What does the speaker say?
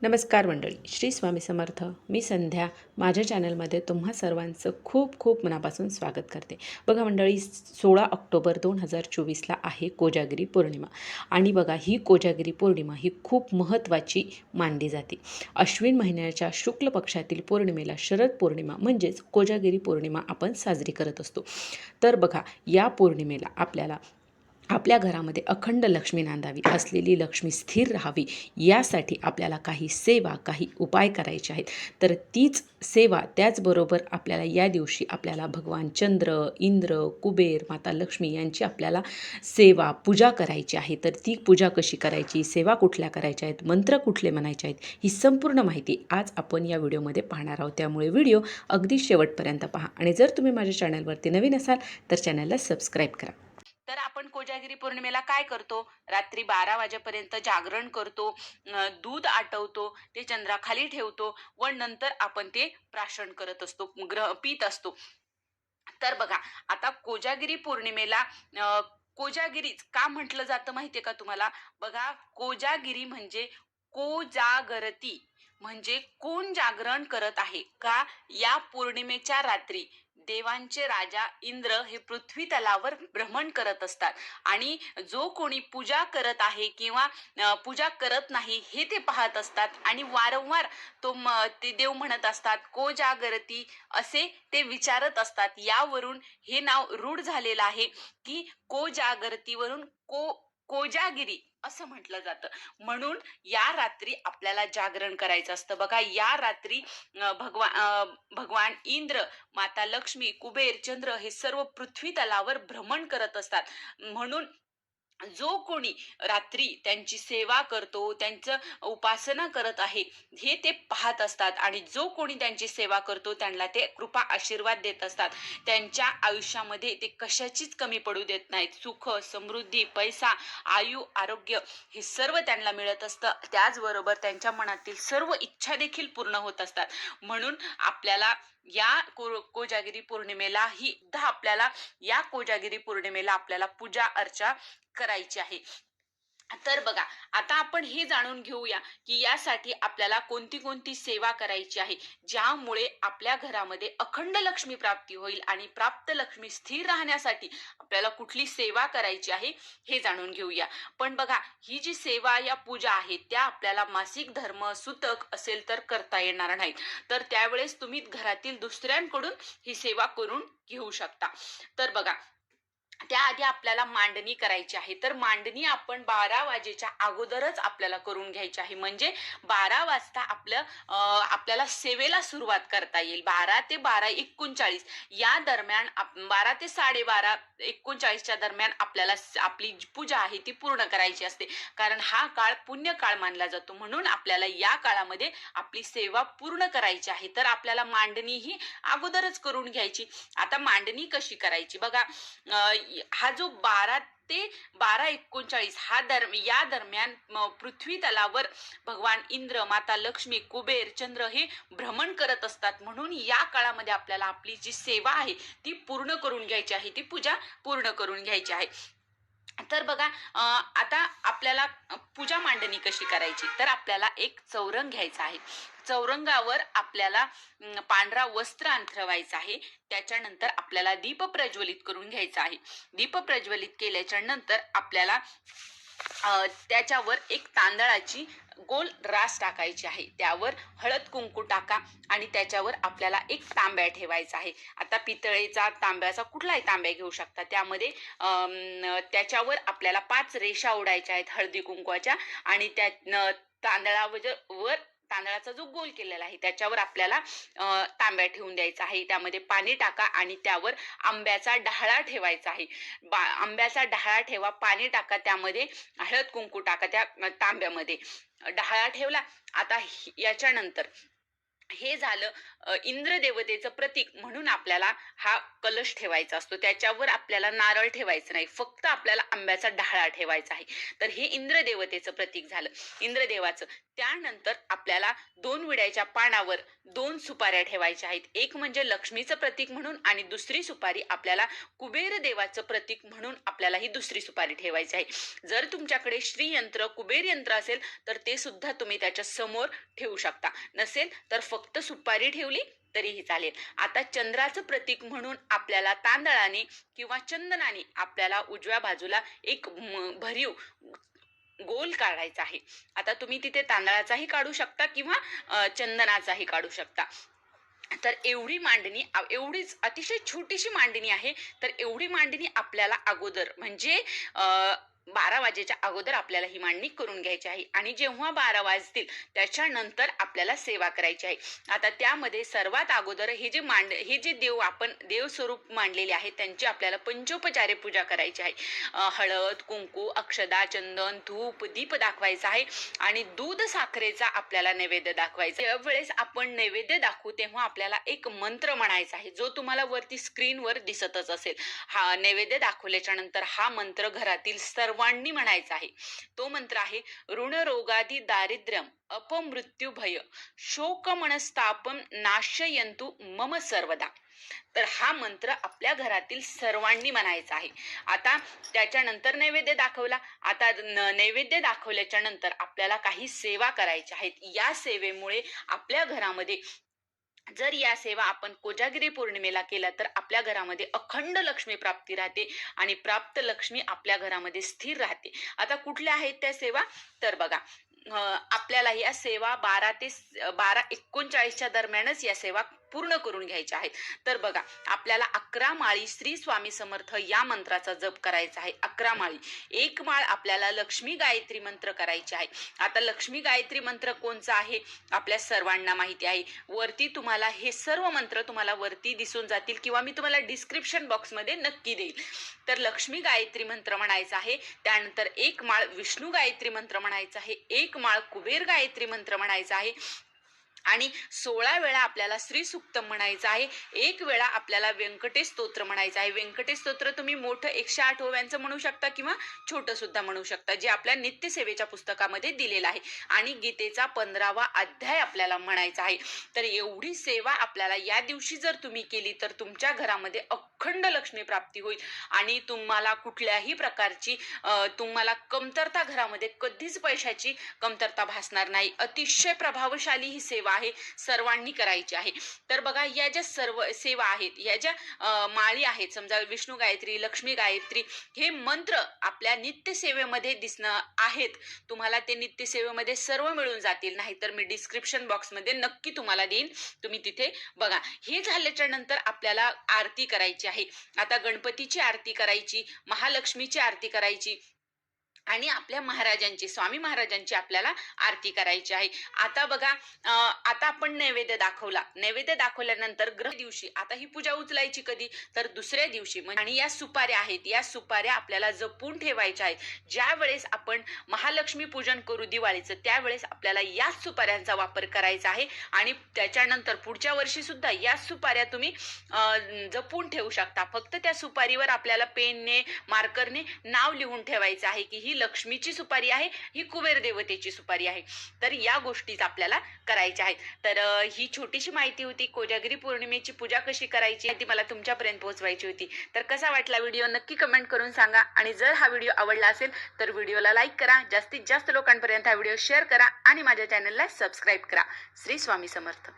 नमस्कार मंडळी, श्री स्वामी समर्थ. मी संध्या. माझ्या चॅनलमध्ये तुम्हा सर्वांचं खूप खूप मनापासून स्वागत करते. बघा मंडळी, 16 ऑक्टोबर 2024ला आहे कोजागिरी पौर्णिमा. आणि बघा, ही कोजागिरी पौर्णिमा ही खूप महत्त्वाची मानली जाते. अश्विन महिन्याच्या शुक्ल पक्षातील पौर्णिमेला शरद पौर्णिमा म्हणजेच कोजागिरी पौर्णिमा आपण साजरी करत असतो. तर बघा, या पौर्णिमेला आपल्या घरामध्ये अखंड लक्ष्मी नांदावी, असलेली लक्ष्मी स्थिर राहावी, यासाठी आपल्याला काही सेवा, काही उपाय करायचे आहेत. तर तीच सेवा, त्याचबरोबर आपल्याला या दिवशी आपल्याला भगवान चंद्र, इंद्र, कुबेर, माता लक्ष्मी यांची आपल्याला सेवा, पूजा करायची आहे. तर ती पूजा कशी करायची, सेवा कुठल्या करायच्या आहेत, मंत्र कुठले म्हणायचे आहेत, ही संपूर्ण माहिती आज आपण या व्हिडिओमध्ये पाहणार आहोत. त्यामुळे व्हिडिओ अगदी शेवटपर्यंत पहा. आणि जर तुम्ही माझ्या चॅनलवरती नवीन असाल तर चॅनलला सबस्क्राईब करा. तर आपण कोजागिरी पौर्णिमेला काय करतो? रात्री 12 वाजेपर्यंत जागरण करतो, दूध आटवतो, ते चंद्राखाली ठेवतो व नंतर आपण ते प्राशन करत असतो, पीत असतो. तर बघा, आता कोजागिरी पौर्णिमेला कोजागिरीच का म्हटलं जातं माहितीये का तुम्हाला? बघा, कोजागिरी म्हणजे कोजागरती, म्हणजे कोण जागरण करत आहे का? या पौर्णिमेच्या रात्री देवांचे राजा इंद्र हे पृथ्वी तलावर भ्रमण करत असतात आणि जो कोणी पूजा करत आहे किंवा पूजा करत नाही हे ते पाहत असतात आणि वारंवार ते देव म्हणत असतात को जागरती, असे ते विचारत असतात. यावरून हे नाव रूढ झालेलं आहे की को जागरतीवरून कोजागिरी असं म्हटलं जातं. म्हणून या रात्री आपल्याला जागरण करायचं असतं. बघा, या रात्री भगवान इंद्र, माता लक्ष्मी, कुबेर, चंद्र हे सर्व पृथ्वी तलावर भ्रमण करत असतात. म्हणून जो कोणी रात्री त्यांची सेवा करतो, त्यांचं उपासना करत आहे, हे ते पाहत असतात आणि जो कोणी त्यांची सेवा करतो त्यांना ते कृपा आशीर्वाद देत असतात. त्यांच्या आयुष्यामध्ये ते कशाचीच कमी पडू देत नाहीत. सुख, समृद्धी, पैसा, आयु, आरोग्य हे सर्व त्यांना मिळत असतं. त्याचबरोबर त्यांच्या मनातील सर्व इच्छा देखील पूर्ण होत असतात. म्हणून आपल्याला या कोजागिरी पौर्णिमेला ही आपल्याला या कोजागिरी पौर्णिमेला आपल्याला पूजा अर्चा करायची आहे. तर बघा, आता आपण हे जाणून घेऊया की यासाठी आपल्याला कोणती कोणती सेवा करायची आहे, ज्यामुळे आपल्या घरामध्ये अखंड लक्ष्मी प्राप्ती होईल. आणि प्राप्त लक्ष्मी स्थिर राहण्यासाठी आपल्याला कुठली सेवा करायची आहे हे जाणून घेऊया. पण बघा, ही जी सेवा या पूजा आहेत त्या आपल्याला मासिक धर्म सुतक असेल तर करता येणार नाहीत. तर त्यावेळेस तुम्ही घरातील दुसऱ्यांकडून ही सेवा करून घेऊ शकता. तर बघा, त्याआधी आपल्याला मांडणी करायची आहे. तर मांडणी आपण 12 वाजेच्या अगोदरच आपल्याला करून घ्यायची आहे. म्हणजे 12 वाजता आपल्याला सेवेला सुरुवात करता येईल. 12 ते 12:39 या दरम्यान, 12 ते 12:39च्या दरम्यान आपल्याला आपली जी पूजा आहे ती पूर्ण करायची असते. कारण हा काळ पुण्य काळ मानला जातो. म्हणून आपल्याला या काळामध्ये आपली सेवा पूर्ण करायची आहे. तर आपल्याला मांडणी ही अगोदरच करून घ्यायची. आता मांडणी कशी करायची? बघा, हा जो 12 ते 12:39 या दरम्यान पृथ्वी तलावर भगवान इंद्र, माता लक्ष्मी, कुबेर, चंद्र हे भ्रमण करत असतात. म्हणून या काळामध्ये आपल्याला आपली जी सेवा आहे ती पूर्ण करून घ्यायची आहे, ती पूजा पूर्ण करून घ्यायची आहे. तर बघा, आता आपल्याला पूजा मांडणी कशी करायची? तर आपल्याला एक चौरंग घ्यायचा आहे. चौरंगावर आपल्याला पांढरा वस्त्र अंथरवायचं आहे. त्याच्यानंतर आपल्याला दीप प्रज्वलित करून घ्यायचा आहे. दीप प्रज्वलित केल्याच्या नंतर आपल्याला त्याच्यावर एक तांदळाची गोल रास टाकायची आहे. त्यावर हळद कुंकू टाका आणि त्याच्यावर आपल्याला एक तांब्या ठेवायचा आहे. आता पितळेचा, तांब्याचा, कुठलाही तांब्या घेऊ शकता. त्यामध्ये त्याच्यावर आपल्याला 5 रेषा ओढायच्या आहेत हळदी कुंकवाच्या. आणि त्या तांदळावर तांदळाचा जो गोल केलेला आहे त्याच्यावर आपल्याला तांब्या ठेवून द्यायचा आहे. त्यामध्ये पाणी टाका आणि त्यावर आंब्याचा डहाळा ठेवायचा आहे. आंब्याचा डहाळा ठेवा, पाणी टाका, त्यामध्ये हळद कुंकू टाका, त्या तांब्यामध्ये डहाळा ठेवला. आता याच्यानंतर हे झालं इंद्र देवतेचं प्रतीक म्हणून आपल्याला हा कलश ठेवायचा असतो. त्याच्यावर आपल्याला नारळ ठेवायचं नाही, फक्त आपल्याला आंब्याचा डहाळा ठेवायचा आहे. तर हे इंद्र देवतेचं प्रतीक झालं, इंद्रदेवाचं. त्यानंतर आपल्याला 2 विड्याच्या पानावर 2 सुपाऱ्या ठेवायच्या आहेत. एक म्हणजे लक्ष्मीचं प्रतीक म्हणून आणि दुसरी सुपारी आपल्याला कुबेर देवाचं प्रतीक म्हणून आपल्याला ही दुसरी सुपारी ठेवायची आहे. जर तुमच्याकडे श्रीयंत्र, कुबेर यंत्र असेल तर ते सुद्धा तुम्ही त्याच्या समोर ठेवू शकता. नसेल तर फक्त सुपारी ठेवली तरीही चालेल. आता चंद्राचं प्रतीक म्हणून आपल्याला तांदळाने किंवा चंदनाने आपल्याला उजव्या बाजूला एक भरीव गोल काढायचा आहे. आता तुम्ही तिथे तांदळाचाही काढू शकता किंवा चंदनाचाही काढू शकता. तर एवढी मांडणी, एवढीच अतिशय छोटीशी मांडणी आहे. तर एवढी मांडणी आपल्याला अगोदर म्हणजे 12 वाजेच्या अगोदर आपल्याला ही मांडणी करून घ्यायची आहे आणि जेव्हा 12 वाजतील त्याच्यानंतर आपल्याला सेवा करायची आहे. आता त्यामध्ये सर्वात अगोदर हे जे देव आपण देव स्वरूप मांडलेले आहेत त्यांची आपल्याला पंचोपचारे पूजा करायची आहे. हळद, कुंकू, अक्षदा, चंदन, धूप, दीप दाखवायचा आहे आणि दूध साखरेचा आपल्याला नैवेद्य दाखवायचा. ज्यावेळेस आपण नैवेद्य दाखवू तेव्हा आपल्याला एक मंत्र म्हणायचा आहे, जो तुम्हाला वरती स्क्रीनवर दिसतच असेल. हा नैवेद्य दाखवल्याच्या नंतर हा मंत्र घरातील सर्वांनी म्हणायचा आहे. तो मंत्र आहे, ऋण रोगादी दारिद्र्यम अपमृत्यू भय शोक मनस्तापम नाशयंतु मम सर्वदा. तर हा मंत्र आपल्या घरातील सर्वांनी म्हणायचा आहे. आता त्याच्यानंतर नैवेद्य दाखवला. आता नैवेद्य दाखवल्याच्या नंतर आपल्याला काही सेवा करायच्या आहेत. या सेवेमुळे आपल्या घरामध्ये, जर या सेवा आपण कोजागिरी पौर्णिमेला केला तर आपल्या घरामध्ये अखंड लक्ष्मी प्राप्ती राहते आणि प्राप्त लक्ष्मी आपल्या घरामध्ये स्थिर राहते. आता कुठल्या आहेत त्या सेवा? तर बघा, आपल्याला या सेवा 12:39 दरम्यानच या सेवा पूर्ण करून घ्यायच्या आहेत. तर बघा, आपल्याला 11 माळी श्री स्वामी समर्थ या मंत्राचा जप करायचा आहे. 11 माळी. एक माळ आपल्याला लक्ष्मी गायत्री मंत्र करायची आहे. आता लक्ष्मी गायत्री मंत्र कोणचा आहे आपल्या सर्वांना माहिती आहे. वरती तुम्हाला हे सर्व मंत्र तुम्हाला वरती दिसून जातील किंवा मी तुम्हाला डिस्क्रिप्शन बॉक्समध्ये नक्की देईल. तर लक्ष्मी गायत्री मंत्र म्हणायचा आहे. त्यानंतर एक माळ विष्णू गायत्री मंत्र म्हणायचा आहे. एक माळ कुबेर गायत्री मंत्र म्हणायचा आहे आणि 16 वेळा आपल्याला श्री सूक्त म्हणायचं आहे. एक वेळा आपल्याला व्यंकटेश स्तोत्र म्हणायचं आहे. व्यंकटेश स्तोत्र तुम्ही मोठं 108 ओव्यांचं म्हणू शकता किंवा छोटं सुद्धा म्हणू शकता, जे आपल्या नित्यसेवेच्या पुस्तकामध्ये दिलेलं आहे. आणि गीतेचा 15वा अध्याय आपल्याला म्हणायचा आहे. तर एवढी सेवा आपल्याला या दिवशी जर तुम्ही केली तर तुमच्या घरामध्ये अखंड लक्ष्मी प्राप्ती होईल आणि तुम्हाला कुठल्याही प्रकारची तुम्हाला कमतरता, घरामध्ये कधीच पैशाची कमतरता भासणार नाही. अतिशय प्रभावशाली ही सेवा आहे, सर्वांनी करायची आहे. तर बघा, या ज्या सर्व सेवा आहेत, या ज्या माळी आहेत, समजा विष्णू गायत्री, लक्ष्मी गायत्री, हे मंत्र आपल्या नित्यसेवेमध्ये दिसणं आहेत. तुम्हाला ते नित्यसेवेमध्ये सर्व मिळून जातील, नाहीतर मी डिस्क्रिप्शन बॉक्समध्ये नक्की तुम्हाला देईन, तुम्ही तिथे बघा. हे झाल्याच्या नंतर आपल्याला आरती करायची आहे. आता गणपतीची आरती करायची, महालक्ष्मीची आरती करायची आणि आपल्या महाराजांची, स्वामी महाराजांची आपल्याला आरती करायची आहे. आता बघा, आता आपण नैवेद्य दाखवला. नैवेद्य दाखवल्यानंतर ग्रह दिवशी आता ही पूजा उचलायची कधी? तर दुसऱ्या दिवशी. आणि या सुपाऱ्या आहेत, या सुपाऱ्या आपल्याला जपून ठेवायच्या आहेत. ज्या वेळेस आपण महालक्ष्मी पूजन करू दिवाळीचं, त्यावेळेस आपल्याला याच सुपाऱ्यांचा वापर करायचा आहे आणि त्याच्यानंतर पुढच्या वर्षी सुद्धा याच सुपाऱ्या तुम्ही जपून ठेवू शकता. फक्त त्या सुपारीवर आपल्याला पेनने, मार्करने नाव लिहून ठेवायचं आहे की ही लक्ष्मीची सुपारी आहे, ही कुबेर देवतेची सुपारी आहे. तर या गोष्टीच आपल्याला करायच्या आहेत. तर ही छोटीशी माहिती होती. कोजागिरी पौर्णिमेची पूजा कशी करायची ती मला तुमच्यापर्यंत पोहोचवायची होती. तर कसा वाटला व्हिडिओ नक्की कमेंट करून सांगा आणि जर हा व्हिडिओ आवडला असेल तर व्हिडिओला लाईक करा, जास्तीत जास्त लोकांपर्यंत हा व्हिडिओ शेअर करा आणि माझ्या चॅनलला सबस्क्राईब करा. श्री स्वामी समर्थ.